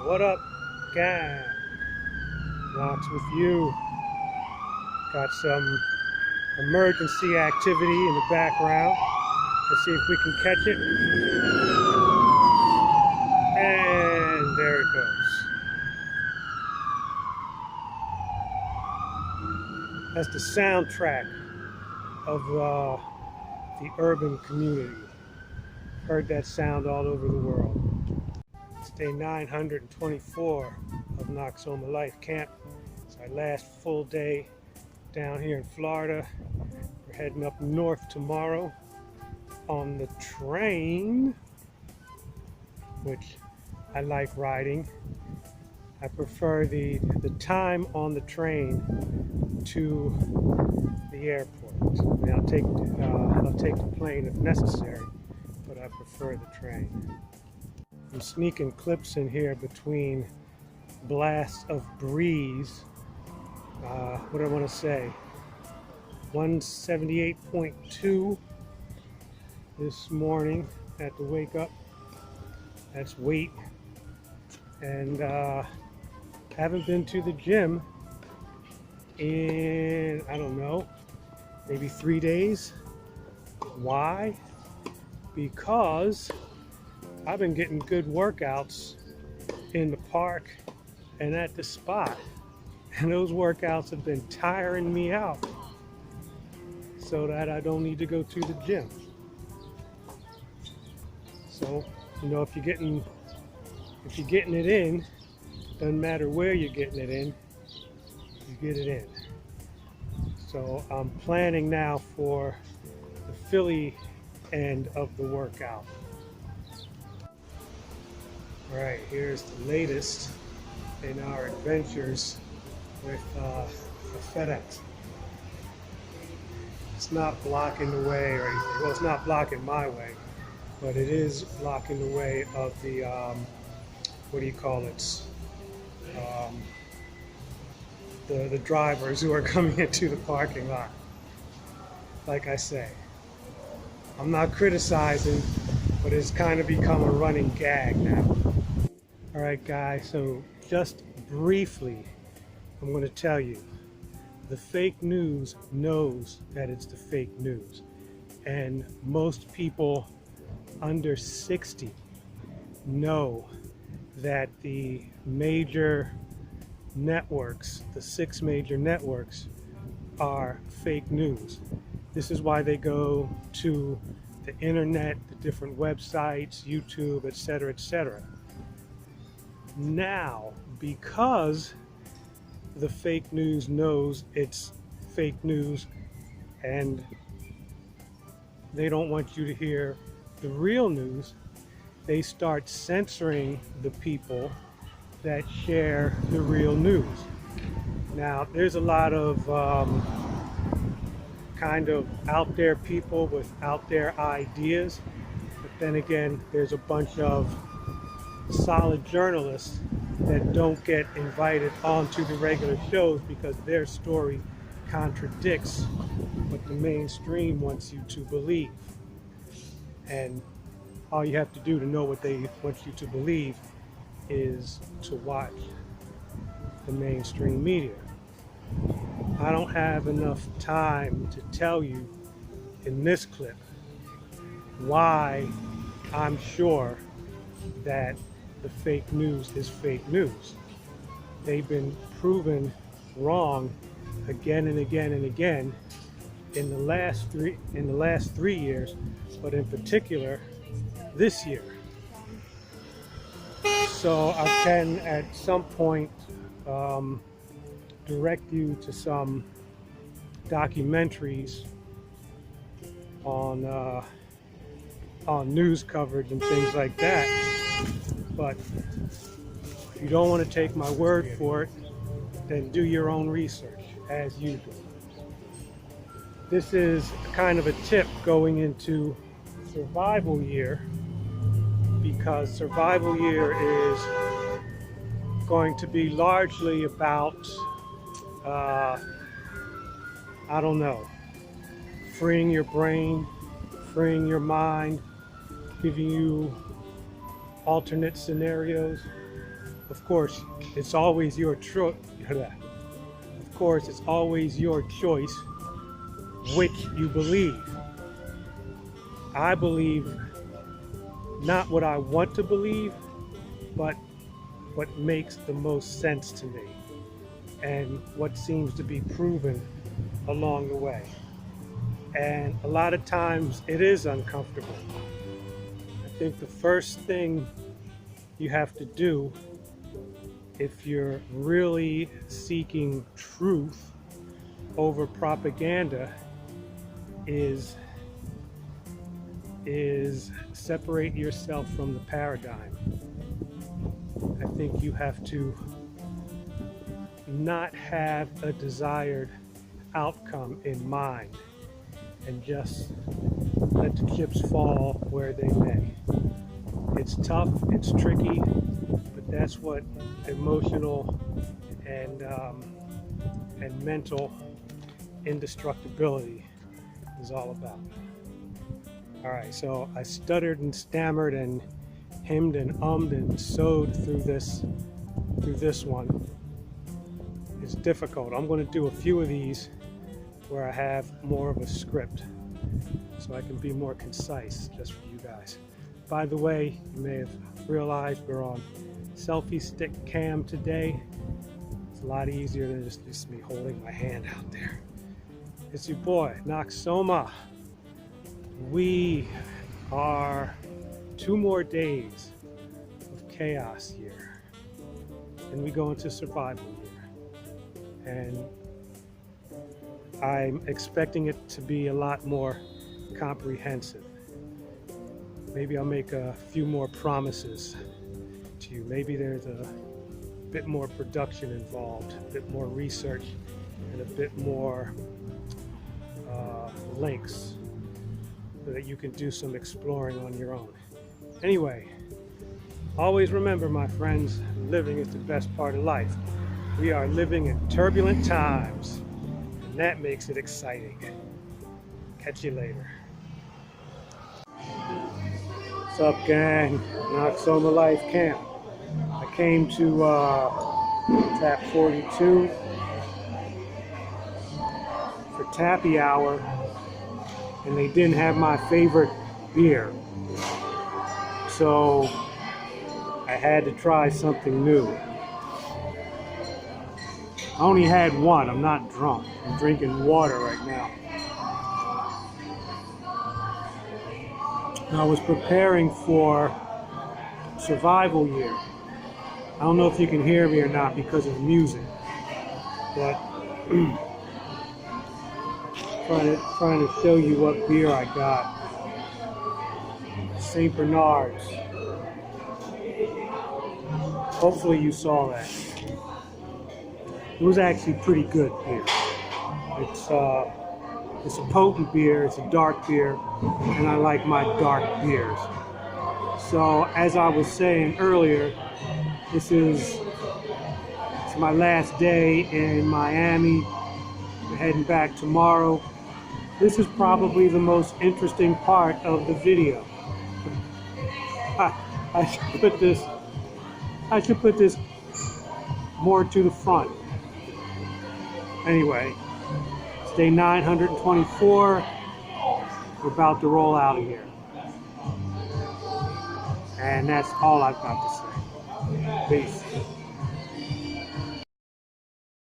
What up, gang? Nox with you. Got some emergency activity in the background. Let's see if we can catch it. And there it goes. That's the soundtrack of the urban community. Heard that sound all over the world. It's day 924 of Noxsoma Life Camp. It's our last full day down here in Florida. We're heading up north tomorrow on the train, which I like riding. I prefer the time on the train to the airport. I mean, I'll take the plane if necessary, but I prefer the train. I'm sneaking clips in here between blasts of breeze. What do I want to say? 178.2 this morning at the wake up. That's weight. And haven't been to the gym in, I don't know, maybe 3 days. Why? Because I've been getting good workouts in the park and at the spot. And those workouts have been tiring me out so that I don't need to go to the gym. So, you know, if you're getting it in, doesn't matter where you're getting it in, you get it in. So I'm planning now for the Philly end of the workout. All right, here's the latest in our adventures with the FedEx. It's not blocking the way, or well, it's not blocking my way, but it is blocking the way of the what do you call it? The drivers who are coming into the parking lot. Like I say, I'm not criticizing, but it's kind of become a running gag now. All right, guys, so just briefly, I'm going to tell you, the fake news knows that it's the fake news. And most people under 60 know that the major networks, the 6 major networks, are fake news. This is why they go to the internet, the different websites, YouTube, etc., etc. Now, because the fake news knows it's fake news and they don't want you to hear the real news, they start censoring the people that share the real news. Now, there's a lot of kind of out there people with out there ideas, but then again, there's a bunch of solid journalists that don't get invited onto the regular shows because their story contradicts what the mainstream wants you to believe. And all you have to do to know what they want you to believe is to watch the mainstream media. I don't have enough time to tell you in this clip why I'm sure that the fake news is fake news. They've been proven wrong again and again and again in the last 3 years, but in particular this year. So I can at some point direct you to some documentaries on news coverage and things like that. But if you don't want to take my word for it, then do your own research as usual. This is kind of a tip going into survival year, because survival year is going to be largely about, I don't know, freeing your brain, freeing your mind, giving you alternate scenarios, Of course, it's always your choice. Of course, it's always your choice which you believe. I believe not what I want to believe, but what makes the most sense to me and what seems to be proven along the way. And a lot of times it is uncomfortable. I think the first thing you have to do if you're really seeking truth over propaganda is separate yourself from the paradigm. I think you have to not have a desired outcome in mind and just let the chips fall where they may. It's tough, it's tricky, but that's what emotional and mental indestructibility is all about. All right, so I stuttered and stammered and hemmed and ummed and sewed through this one. It's difficult. I'm going to do a few of these where I have more of a script so I can be more concise just for you guys. By the way, you may have realized we're on selfie stick cam today. It's a lot easier than just me holding my hand out there. It's your boy, Noxsoma. We are 2 more days of chaos here, and we go into survival here. And I'm expecting it to be a lot more comprehensive. Maybe I'll make a few more promises to you. Maybe there's a bit more production involved, a bit more research, and a bit more links so that you can do some exploring on your own. Anyway, always remember, my friends, living is the best part of life. We are living in turbulent times, and that makes it exciting. Catch you later. What's up, gang? Noxsoma Life Camp. I came to Tap 42 for Tappy Hour, and they didn't have my favorite beer. So I had to try something new. I only had one. I'm not drunk. I'm drinking water right now. I was preparing for survival year. I don't know if you can hear me or not because of the music, but trying to show you what beer I got. St. Bernard's. Hopefully you saw that. It was actually pretty good beer. It's a potent beer, it's a dark beer, and I like my dark beers. So as I was saying earlier, it's my last day in Miami. We're heading back tomorrow. This is probably the most interesting part of the video. I should put this more to the front. Anyway, it's day 924. We're about to roll out of here. And that's all I've got to say. Peace.